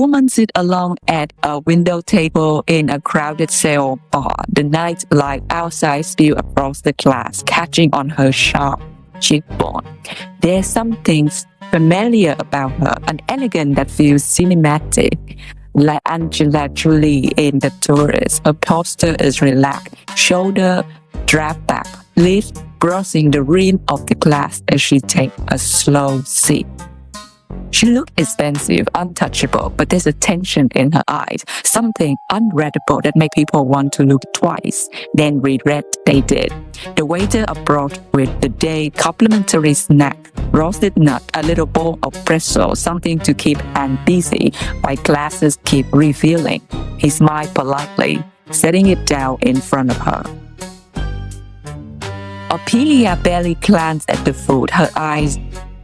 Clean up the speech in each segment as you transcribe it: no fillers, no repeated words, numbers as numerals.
woman sits alone at a window table in a crowded cell bar. The night light outside spills across the glass, catching on her sharp cheekbone. There's something familiar about her, an elegance that feels cinematic, like Angela Jolie in The Tourist. Her posture is relaxed, shoulder dragged back, lips brushing the rim of the glass as she takes a slow sip. She looks expensive, untouchable, but there's a tension in her eyes, something unreadable that makes people want to look twice, then regret they did. The waiter approached with the day complimentary snack, roasted nut, a little bowl of pretzel, something to keep Anne busy while glasses keep refilling. He smiled politely, setting it down in front of her. Ophelia barely glanced at the food. Her eyes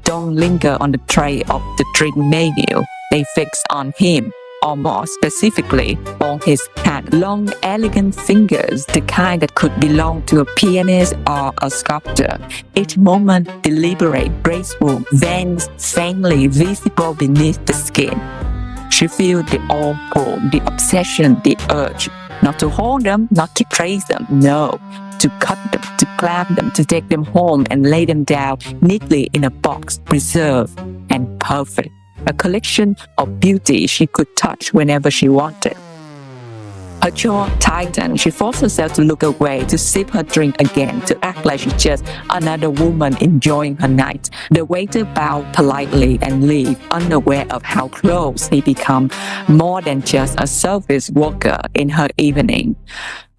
don't linger on the tray of the drink menu. They fix on him, or more specifically, on his hand. Long, elegant fingers, the kind that could belong to a pianist or a sculptor. Each moment deliberate, graceful, veins faintly visible beneath the skin. She feels the all pull, the obsession, the urge. Not to hold them, not to trace them, no. To cut them, to clamp them, to take them home and lay them down neatly in a box, preserved and perfect. A collection of beauty she could touch whenever she wanted. Her jaw tightened. She forced herself to look away, to sip her drink again, to act like she's just another woman enjoying her night. The waiter bowed politely and left, unaware of how close he became, more than just a service worker in her evening.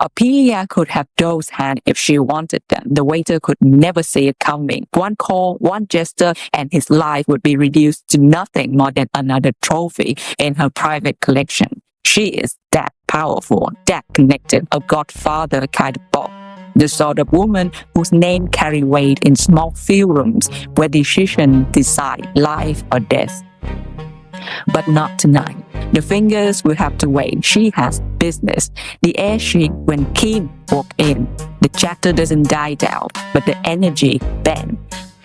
Ophelia could have those hands if she wanted them. The waiter could never see it coming. One call, one gesture, and his life would be reduced to nothing more than another trophy in her private collection. She is that powerful, that connected, a godfather kind of boss. The sort of woman whose name carry weight in small field rooms where decisions decide life or death. But not tonight. The fingers will have to wait. She has business. The air shook when Kim walked in. The chatter doesn't die down, but the energy bent.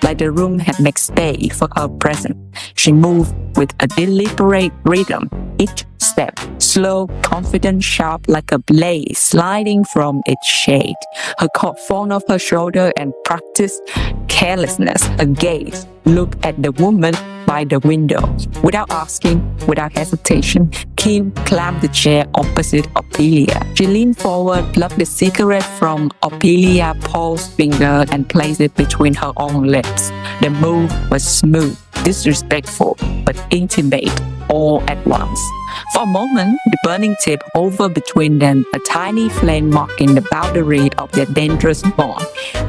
Like the room had made space for her presence. She moved with a deliberate rhythm, each step slow, confident, sharp like a blade sliding from its shade. Her coat fallen off her shoulder and practiced carelessness. Her gaze looked at the woman by the window. Without asking, without hesitation, Kim climbed the chair opposite Ophelia. She leaned forward, plucked the cigarette from Ophelia's paused finger and placed it between her own lips. The move was smooth, disrespectful, but intimate all at once. For a moment, the burning tip hovered between them, a tiny flame marking the boundary of their dangerous bond.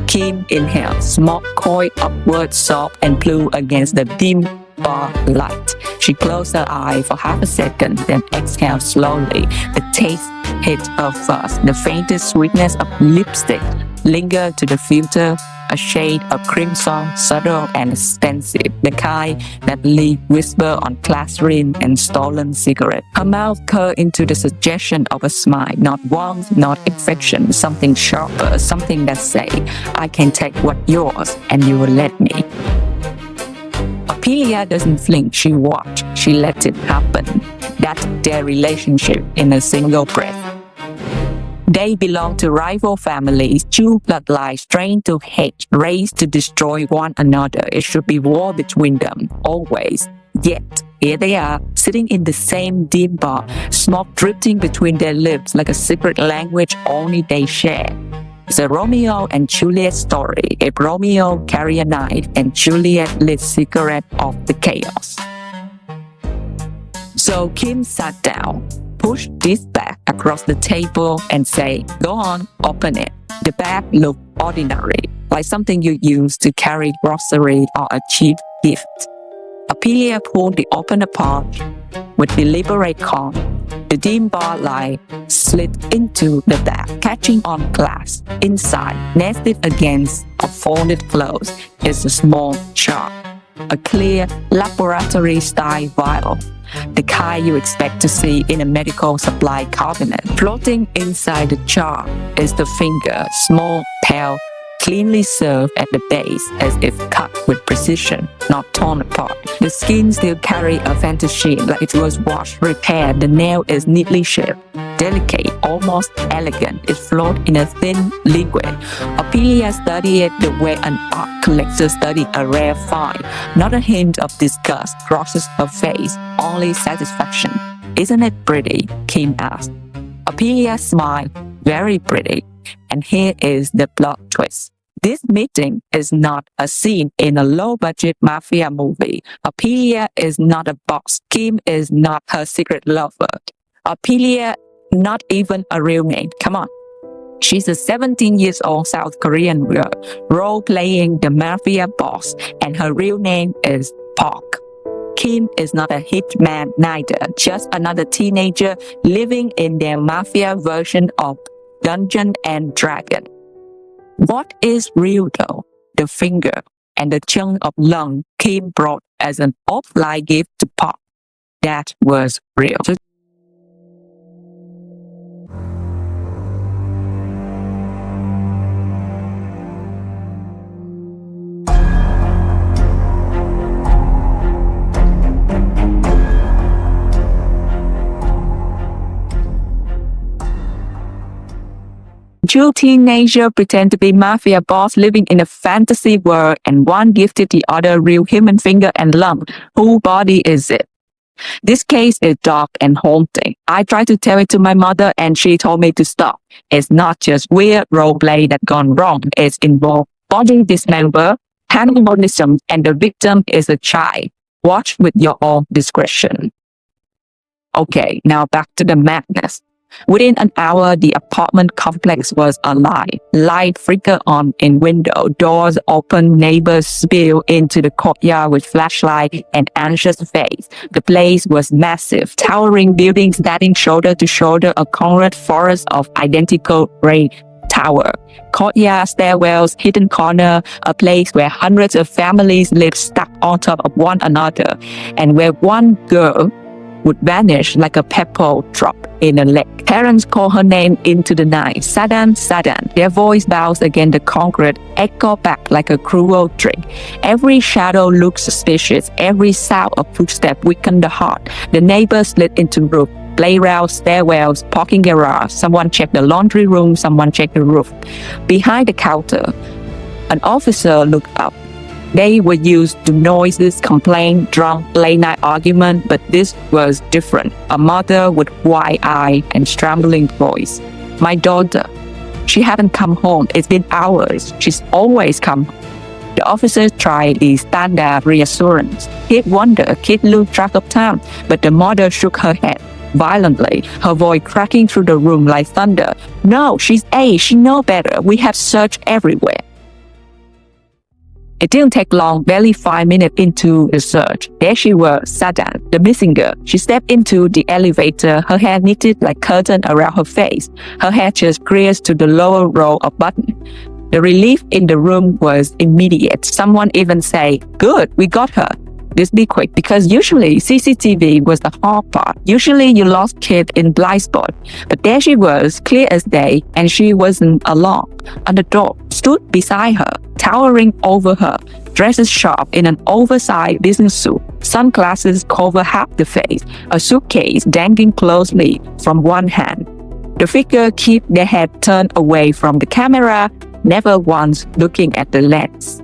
Kim inhaled, smoke coiled upward, soft and blew against the dim bar light. She closed her eye for half a second, then exhaled slowly. The taste hit her first. The faintest sweetness of lipstick lingered to the filter, a shade of crimson, subtle and expensive, the kind that leave whisper on glass rim and stolen cigarette. Her mouth curved into the suggestion of a smile, not warmth, not affection, something sharper, something that say, I can take what's yours and you will let me. Ophelia doesn't flinch, she watched, she let it happen. That's their relationship in a single breath. They belong to rival families, two bloodlines trained to hate, raised to destroy one another. It should be war between them, always. Yet, here they are, sitting in the same dim bar, smoke drifting between their lips like a secret language only they share. It's a Romeo and Juliet story. If Romeo carry a knife and Juliet lit cigarette off the chaos. So Kim sat down, pushed this bag across the table and say, go on, open it. The bag looked ordinary, like something you use to carry grocery or a cheap gift. Ophelia pulled the open apart with deliberate calm. The dim bar light slid into the bag, catching on glass. Inside, nested against a folded clothes, is a small jar, a clear laboratory-style vial. The kind you expect to see in a medical supply cabinet. Floating inside the jar is the finger, small, pale, cleanly served at the base as if cut with precision, not torn apart. The skin still carried a faint sheen like it was washed, repaired. The nail is neatly shaped, delicate, almost elegant. It flowed in a thin liquid. Ophelia studied the way an art collector studied a rare find. Not a hint of disgust crosses her face, only satisfaction. Isn't it pretty? Kim asked. Ophelia smiled. Very pretty. And here is the plot twist. This meeting is not a scene in a low-budget mafia movie. Ophelia is not a boss. Kim is not her secret lover. Ophelia, not even a real name. Come on. She's a 17-year-old South Korean girl role-playing the mafia boss, and her real name is Park. Kim is not a hitman neither, just another teenager living in their mafia version of Dungeon and Dragon. What is real though? The finger and the chunk of lung Kim brought as an offline gift to Park. That was real. Two teenagers pretend to be mafia boss living in a fantasy world, and one gifted the other real human finger and lung. Whose body is it? This case is dark and haunting. I tried to tell it to my mother and she told me to stop. It's not just weird roleplay that gone wrong. It's involved body dismember, cannibalism, and the victim is a child. Watch with your own discretion. Okay, now back to the madness. Within an hour, the apartment complex was alive. Light flickered on in window, doors open, neighbors spilled into the courtyard with flashlight and anxious face. The place was massive, towering buildings standing shoulder to shoulder, a concrete forest of identical gray tower. Courtyard, stairwells, hidden corner, a place where hundreds of families lived stacked on top of one another, and where one girl would vanish like a pebble drop in a lake. Parents call her name into the night. Sadang, Sadang. Their voice bounds against the concrete, echo back like a cruel trick. Every shadow looks suspicious. Every sound of footstep weakened the heart. The neighbors slid into roof, playgrounds, stairwells, parking garage. Someone checked the laundry room. Someone checked the roof. Behind the counter, an officer looked up. They were used to noises, complaint, drunk, late-night argument, but this was different. A mother with wide eye and trembling voice. My daughter, she hadn't come home. It's been hours. She's always come home. The officers tried the standard reassurance. Kid wonder, kid lose track of time, but the mother shook her head violently, her voice cracking through the room like thunder. No, she's age. She know better. We have searched everywhere. It didn't take long, barely 5 minutes into the search. There she was, Sadang, the missing girl. She stepped into the elevator, her hair knitted like curtain around her face. Her hair just grazed to the lower row of buttons. The relief in the room was immediate. Someone even say, "Good, we got her." This be quick, because usually CCTV was the hard part. Usually you lost kid in blind spot. But there she was, clear as day, and she wasn't alone. And the dog stood beside her, towering over her, dressed sharp in an oversized business suit. Sunglasses cover half the face, a suitcase dangling closely from one hand. The figure keep their head turned away from the camera, never once looking at the lens.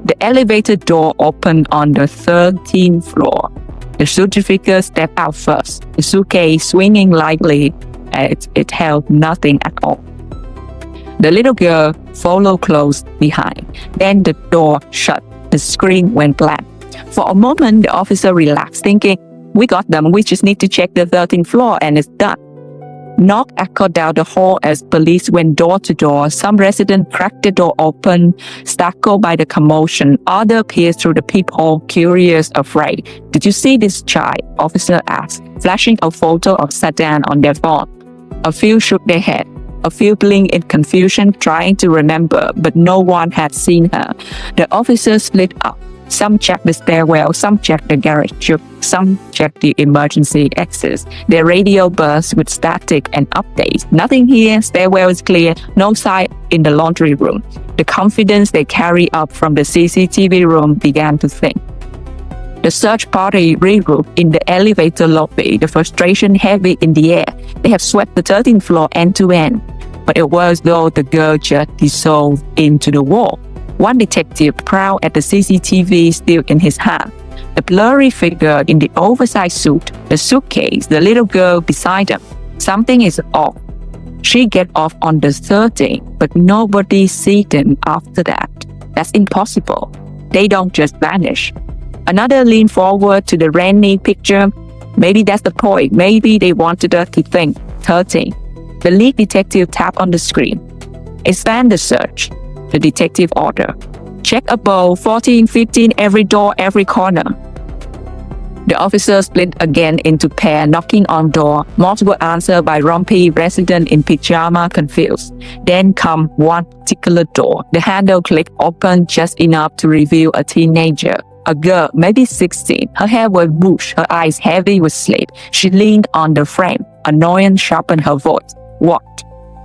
The elevator door opened on the 13th floor. The suited figure stepped out first, the suitcase swinging lightly as it held nothing at all. The little girl followed close behind. Then the door shut. The screen went black. For a moment, the officer relaxed, thinking, we got them. We just need to check the 13th floor and it's done. Knock echoed down the hall as police went door to door. Some residents cracked the door open, startled by the commotion. Others peered through the peephole, curious, afraid. Did you see this child? Officer asked, flashing a photo of Sadang on their phone. A few shook their head. A few blinked in confusion, trying to remember, but no one had seen her. The officer slid up. Some check the stairwell, some check the garage, some check the emergency exits. Their radio bursts with static and updates. Nothing here, stairwell is clear, no sign in the laundry room. The confidence they carry up from the CCTV room began to sink. The search party regrouped in the elevator lobby, the frustration heavy in the air. They have swept the 13th floor end to end, but it was as though the girl just dissolved into the wall. One detective, proud at the CCTV still in his hand. The blurry figure in the oversized suit, the suitcase, the little girl beside him. Something is off. She gets off on the 13th, but nobody sees them after that. That's impossible. They don't just vanish. Another leaned forward to the rainy picture. Maybe that's the point. Maybe they wanted us to think 13. The lead detective tapped on the screen. Expand the search. The detective ordered. Check above 14, 15, every door, every corner. The officers split again into pair, knocking on door. Multiple answer by rumpy resident in pajama, confused. Then come one particular door. The handle clicked open just enough to reveal a teenager. A girl, maybe 16. Her hair was bush, her eyes heavy with sleep. She leaned on the frame. Annoyance sharpened her voice. What?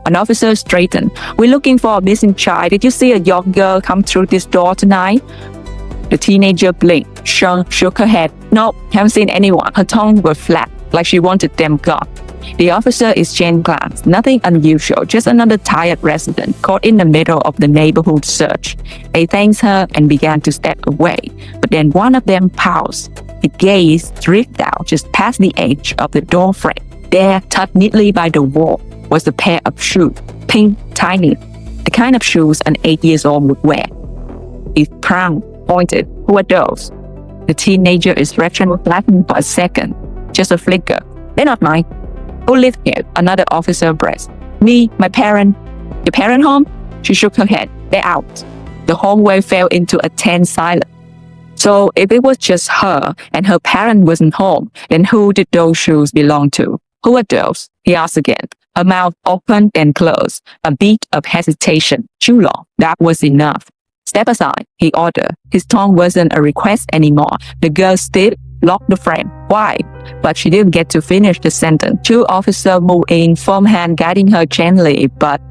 An officer straightened. We're looking for a missing child. Did you see a young girl come through this door tonight? The teenager blinked, shook her head. No, haven't seen anyone. Her tongue was flat, like she wanted them gone. The officer exchanged glances. Nothing unusual, just another tired resident caught in the middle of the neighborhood search. They thanked her and began to step away. But then one of them paused. His gaze drifted out just past the edge of the door frame. There, tucked neatly by the wall, was a pair of shoes, pink, tiny, the kind of shoes an 8-year-old would wear. His palm pointed. Who are those? The teenager expression flattened for a second. Just a flicker. They're not mine. Who live here? Another officer breathed. Me, my parent. Your parent home? She shook her head. They're out. The hallway fell into a tense silence. So if it was just her and her parent wasn't home, then who did those shoes belong to? Who are those? He asked again. Her mouth opened and closed. A beat of hesitation. Too long. That was enough. Step aside, he ordered. His tone wasn't a request anymore. The girl still locked the frame. Why? But she didn't get to finish the sentence. Two officers moved in, firm hand guiding her gently but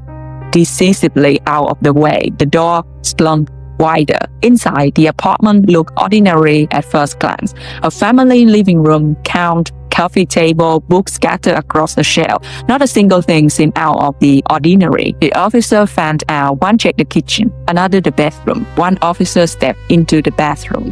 decisively out of the way. The door slung wider. Inside, the apartment looked ordinary at first glance. A family living room, couch, coffee table, books scattered across the shelf. Not a single thing seemed out of the ordinary. The officer fanned out. One checked the kitchen, another the bathroom. One officer stepped into the bathroom.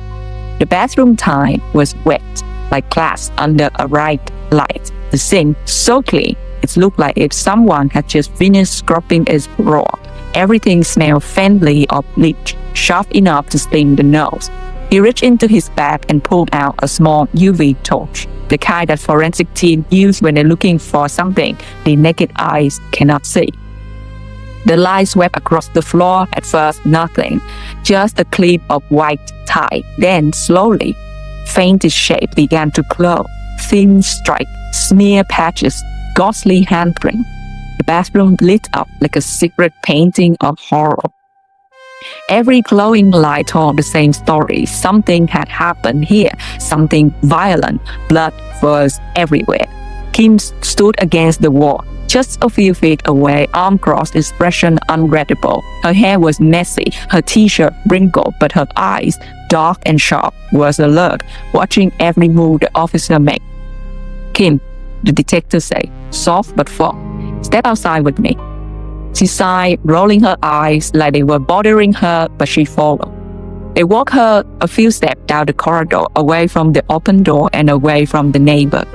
The bathroom tile was wet, like glass under a bright light. The sink so clean, it looked like if someone had just finished scrubbing its floor. Everything smelled faintly of bleach, sharp enough to sting the nose. He reached into his bag and pulled out a small UV torch, the kind that forensic teams use when they're looking for something the naked eyes cannot see. The light swept across the floor. At first, nothing, just a clip of white tile. Then, slowly, fainted shape began to glow. Thin stripes, smear patches, ghostly handprint. The bathroom lit up like a secret painting of horror. Every glowing light told the same story. Something had happened here, something violent. Blood was everywhere. Kim stood against the wall, just a few feet away, arm crossed, expression unreadable. Her hair was messy, her t-shirt wrinkled, but her eyes, dark and sharp, was alert, watching every move the officer made. Kim, the detective said, soft but firm, step outside with me. She sighed, rolling her eyes like they were bothering her, but she followed. They walked her a few steps down the corridor, away from the open door and away from the neighbor.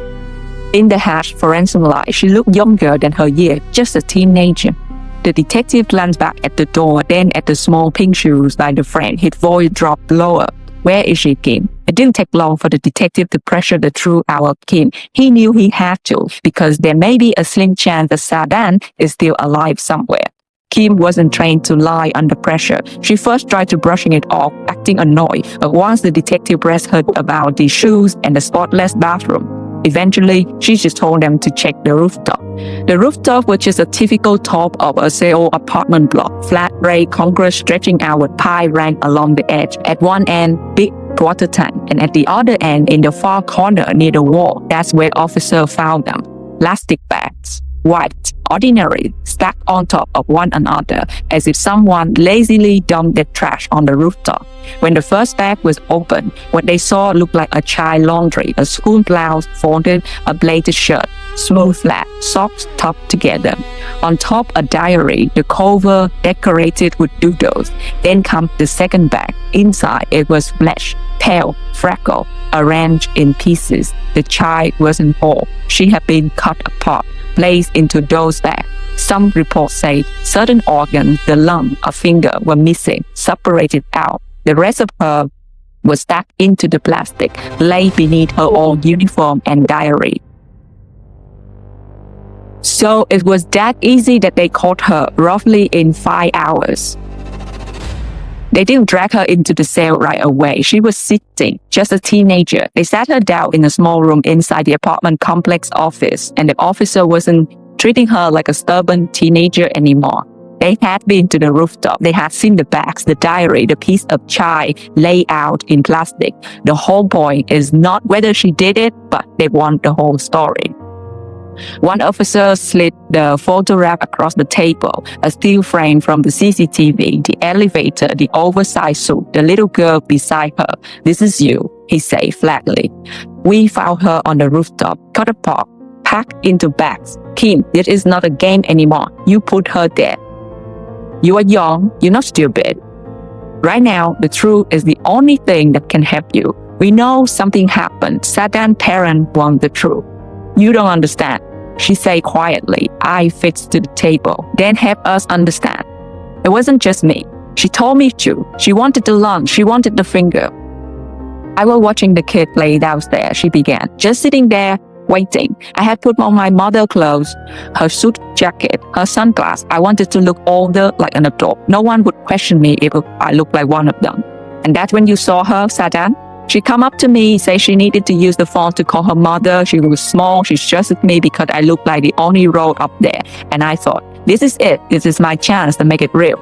In the harsh forensic light, she looked younger than her years, just a teenager. The detective glanced back at the door, then at the small pink shoes by the frame. His voice dropped lower. Where is she, Kim? It didn't take long for the detective to pressure the truth out of Kim. He knew he had to, because there may be a slim chance that Sadang is still alive somewhere. Kim wasn't trained to lie under pressure. She first tried to brushing it off, acting annoyed, but once the detective pressed her about the shoes and the spotless bathroom, eventually she just told them to check the rooftop. The rooftop was just a typical top of a Seoul apartment block, flat gray concrete stretching out with pie rank along the edge. At one end, big water tank, and at the other end, in the far corner near the wall, that's where officer found them. Plastic bags, white, ordinary, stacked on top of one another, as if someone lazily dumped their trash on the rooftop. When the first bag was opened, what they saw looked like a child laundry, a school blouse folded, a bladed shirt, smooth flat, socks tucked together. On top, a diary, the cover decorated with doodles. Then comes the second bag. Inside, it was flesh, pale, freckle, arranged in pieces. The child wasn't whole. She had been cut apart, placed into those bags. Some reports say certain organs, the lung, a finger, were missing, separated out. The rest of her was stacked into the plastic, lay beneath her old uniform and diary. So it was that easy that they caught her, roughly in 5 hours. They didn't drag her into the cell right away. She was sitting, just a teenager. They sat her down in a small room inside the apartment complex office, and the officer wasn't treating her like a stubborn teenager anymore. They had been to the rooftop. They had seen the bags, the diary, the piece of chai laid out in plastic. The whole point is not whether she did it, but they want the whole story. One officer slid the photograph across the table, a still frame from the CCTV, the elevator, the oversized suit, the little girl beside her. "This is you," he said flatly. "We found her on the rooftop, cut apart, packed into bags. Kim, this is not a game anymore. You put her there. You are young, you're not stupid. Right now, the truth is the only thing that can help you. We know something happened. Sadang's parents want the truth. You don't understand," she said quietly, eye fixed to the table. "Then help us understand. It wasn't just me. She told me too. She wanted the lunch. She wanted the finger." "I was watching the kid play downstairs," she began, "just sitting there, waiting. I had put on my mother clothes, her suit jacket, her sunglasses. I wanted to look older, like an adult. No one would question me if I looked like one of them. And that's when you saw her, Sadang? She come up to me, say she needed to use the phone to call her mother. She was small. She trusted me because I looked like the only road up there. And I thought, this is it. This is my chance to make it real.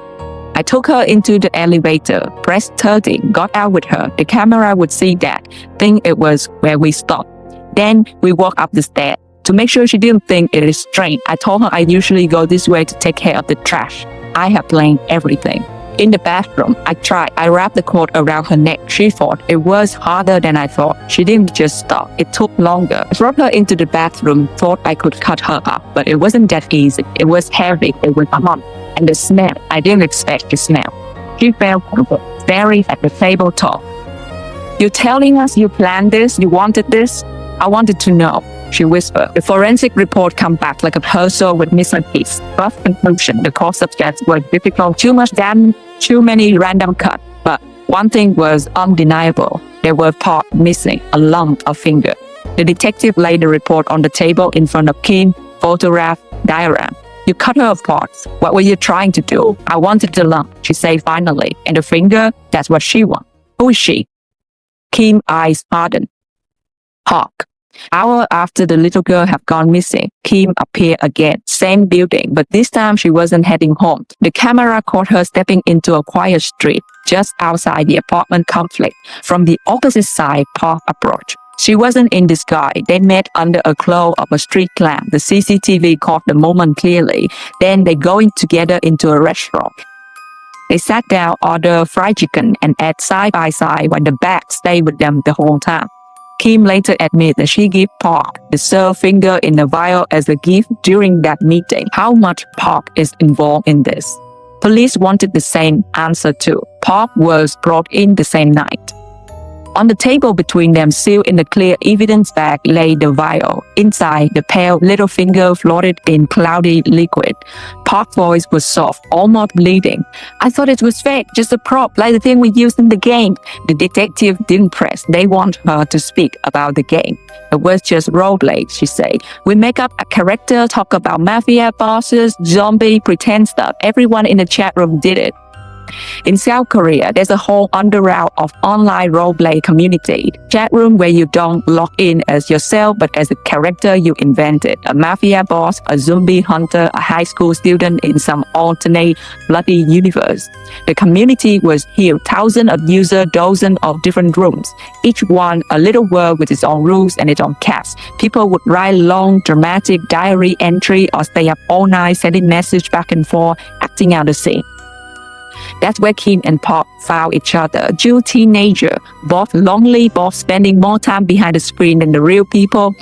I took her into the elevator, pressed 30, got out with her. The camera would see that, think it was where we stopped. Then we walked up the stairs. To make sure she didn't think it is strange, I told her I usually go this way to take care of the trash. I have planned everything. In the bathroom, I wrapped the cord around her neck. She thought it was harder than I thought. She didn't just stop. It took longer. I brought her into the bathroom, thought I could cut her up, but it wasn't that easy. It was heavy. It was hot. And the smell, I didn't expect the smell. She felt staring at the tabletop. "You're telling us you planned this? You wanted this?" "I wanted to know," she whispered. "The forensic report come back like a puzzle with missing pieces. Rough conclusion, the core subjects were difficult, too much damage, too many random cuts. But one thing was undeniable. There were parts missing, a lump, a finger." The detective laid the report on the table in front of Kim, photograph, diagram. "You cut her apart. What were you trying to do?" "I wanted the lump," she said finally. "And the finger, that's what she wanted." "Who is she?" Kim's eyes hardened. "Park." Hour after the little girl had gone missing, Kim appeared again. Same building, but this time she wasn't heading home. The camera caught her stepping into a quiet street just outside the apartment complex. From the opposite side, Park approached. She wasn't in disguise. They met under a glow of a street lamp. The CCTV caught the moment clearly. Then they going together into a restaurant. They sat down, ordered fried chicken, and ate side by side while the bag stayed with them the whole time. Kim later admitted that she gave Park the served finger in a vial as a gift during that meeting. How much Park is involved in this? Police wanted the same answer too. Park was brought in the same night. On the table between them, sealed in the clear evidence bag, lay the vial. Inside, the pale little finger floated in cloudy liquid. Park's voice was soft, almost bleeding. "I thought it was fake, just a prop, like the thing we used in the game." The detective didn't press. They want her to speak about the game. "It was just roleplay," she said. "We make up a character, talk about mafia bosses, zombie, pretend stuff. Everyone in the chat room did it." In South Korea, there's a whole underworld of online roleplay community. Chat room where you don't log in as yourself but as a character you invented. A mafia boss, a zombie hunter, a high school student in some alternate bloody universe. The community was huge, thousands of users, dozens of different rooms. Each one a little world with its own rules and its own cast. People would write long, dramatic diary entry or stay up all night sending messages back and forth, acting out the scene. That's where Kim and Park found each other. Two teenagers, both lonely, both spending more time behind the screen than the real people.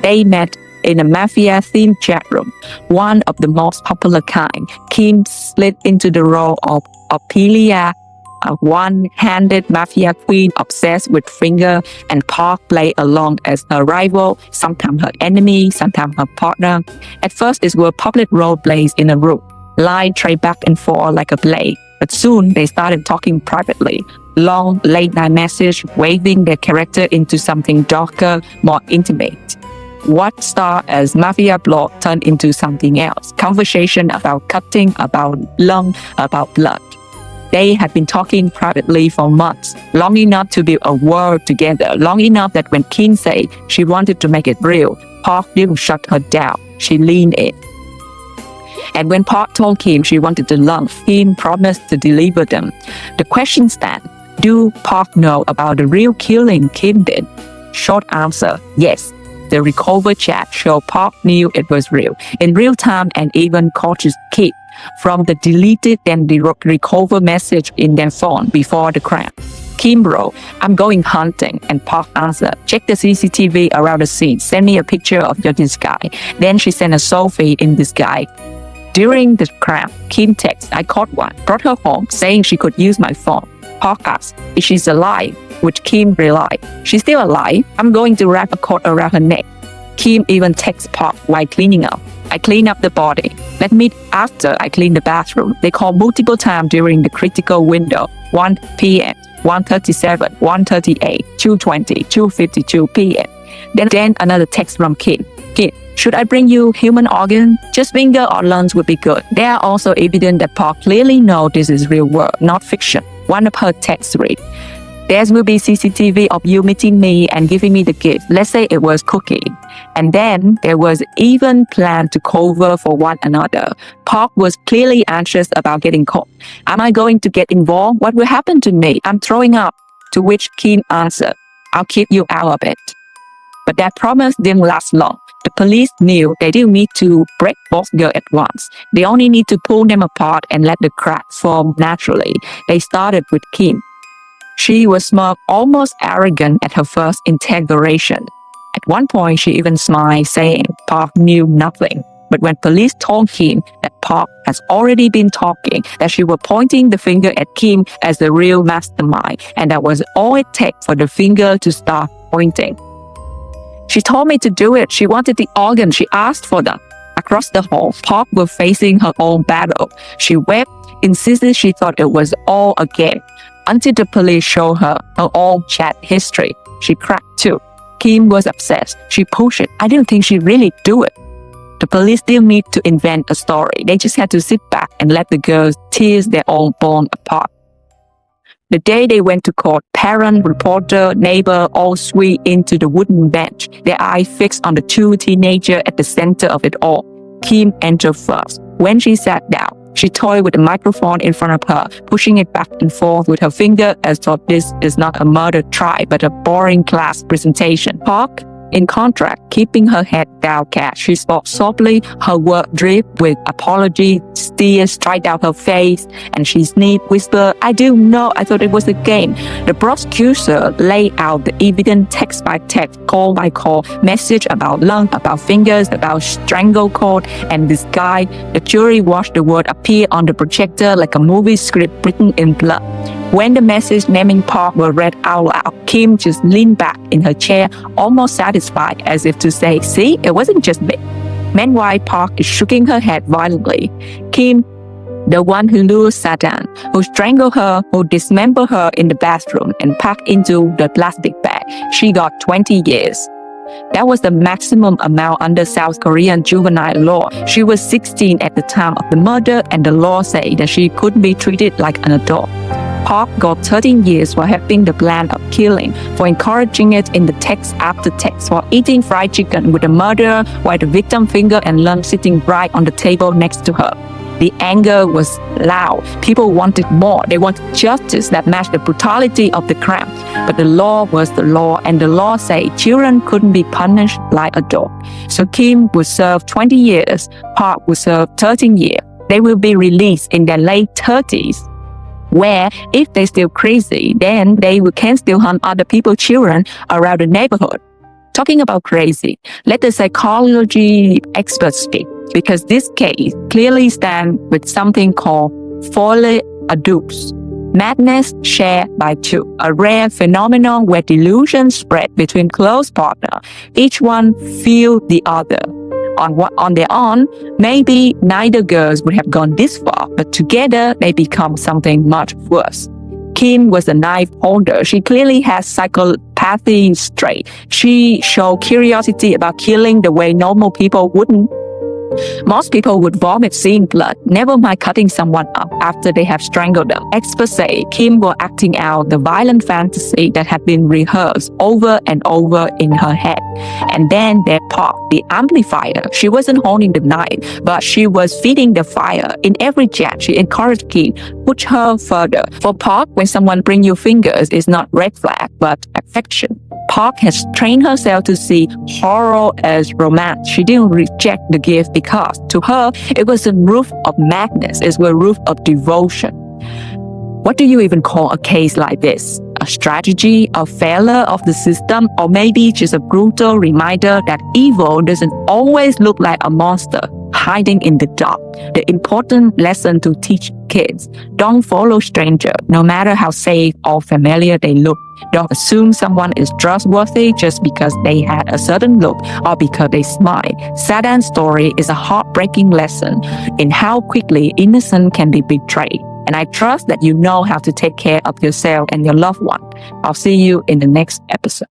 They met in a mafia-themed chat room, one of the most popular kind. Kim slid into the role of Ophelia, a one-handed mafia queen obsessed with finger, and Park played along as her rival, sometimes her enemy, sometimes her partner. At first, it were public role plays in a room. Line trade back and forth like a blade. But soon they started talking privately. Long, late-night message, waving their character into something darker, more intimate. What started as mafia blog turned into something else. Conversation about cutting, about lung, about blood. They had been talking privately for months, long enough to build a world together, long enough that when Kim said she wanted to make it real, Park didn't shut her down. She leaned in. And when Park told Kim she wanted the lung, Kim promised to deliver them. The question stands, do Park know about the real killing Kim did? Short answer, yes. The recover chat showed Park knew it was real, in real time, and even caught his Kim from the deleted then the recover message in their phone before the crime. Kim wrote, I'm going hunting, and Park answered, check the CCTV around the scene, send me a picture of your disguise. Then she sent a selfie in disguise. During the crime, Kim texted, I caught one, brought her home, saying she could use my phone. Park asked, is she alive? Which Kim replied, she's still alive. I'm going to wrap a cord around her neck. Kim even texts Park while cleaning up. I clean up the body. Let's meet after I clean the bathroom. They called multiple times during the critical window, 1 p.m., 1:37, 1:38, 2:20, 2:52 p.m. Then another text from Kim. Kim, should I bring you human organ? Just finger or lungs would be good. There are also evidence that Park clearly knows this is real world, not fiction. One of her texts read, there will be CCTV of you meeting me and giving me the gift. Let's say it was cookie. And then there was even plan to cover for one another. Park was clearly anxious about getting caught. Am I going to get involved? What will happen to me? I'm throwing up. To which Kim answered, I'll keep you out of it. But that promise didn't last long. The police knew they didn't need to break both girls at once. They only need to pull them apart and let the crack form naturally. They started with Kim. She was smug, almost arrogant at her first interrogation. At one point, she even smiled, saying Park knew nothing. But when police told Kim that Park has already been talking, that she was pointing the finger at Kim as the real mastermind, and that was all it takes for the finger to start pointing. She told me to do it. She wanted the organ. She asked for them. Across the hall, Park was facing her own battle. She wept, insisted she thought it was all a game, until the police showed her own chat history. She cracked too. Kim was obsessed. She pushed it. I didn't think she'd really do it. The police didn't need to invent a story. They just had to sit back and let the girls tear their own bond apart. The day they went to court, parent, reporter, neighbor all swayed into the wooden bench, their eyes fixed on the two teenagers at the center of it all. Kim entered first. When she sat down, she toyed with the microphone in front of her, pushing it back and forth with her finger as though this is not a murder trial but a boring class presentation. Park, in contrast, keeping her head downcast, she spoke softly, her word dripped with apology, tears straight out her face, and she sneezed, whispered, I do know, I thought it was a game. The prosecutor laid out the evidence text by text, call by call, message about lung, about fingers, about strangle cord, and this guy. The jury watched the word appear on the projector like a movie script written in blood. When the message naming Park were read out loud, Kim just leaned back in her chair, almost satisfied, as if to say, see, it wasn't just me. Meanwhile, Park is shaking her head violently. Kim, the one who lured Sadang, who strangled her, who dismembered her in the bathroom and packed into the plastic bag, she got 20 years. That was the maximum amount under South Korean juvenile law. She was 16 at the time of the murder, and the law said that she couldn't be treated like an adult. Park got 13 years for helping the plan of killing, for encouraging it in the text after text, for eating fried chicken with the murderer while the victim finger and lunch sitting right on the table next to her. The anger was loud. People wanted more. They wanted justice that matched the brutality of the crime. But the law was the law, and the law said children couldn't be punished like adults. So Kim would serve 20 years. Park would serve 13 years. They will be released in their late 30s, where if they're still crazy, then they can still hunt other people's children around the neighborhood. Talking about crazy, let the psychology experts speak, because this case clearly stands with something called folie à deux, madness shared by two, a rare phenomenon where delusions spread between close partners. Each one feels the other. On their own, maybe neither girls would have gone this far, but together they become something much worse. Kim was a knife holder. She clearly had psychopathy straight. She showed curiosity about killing the way normal people wouldn't. Most people would vomit seeing blood, never mind cutting someone up after they have strangled them. Experts say Kim was acting out the violent fantasy that had been rehearsed over and over in her head. And then there Park, the amplifier. She wasn't holding the knife, but she was feeding the fire. In every chat, she encouraged Kim, push her further. For Park, when someone brings you fingers, it's not red flag, but affection. Park has trained herself to see horror as romance. She didn't reject the gift because, to her, it was a roof of madness. It was a roof of devotion. What do you even call a case like this? A strategy, a failure of the system, or maybe just a brutal reminder that evil doesn't always look like a monster hiding in the dark. The important lesson to teach kids: don't follow strangers, no matter how safe or familiar they look. Don't assume someone is trustworthy just because they had a certain look or because they smile. Sadang's story is a heartbreaking lesson in how quickly innocence can be betrayed. And I trust that you know how to take care of yourself and your loved one. I'll see you in the next episode.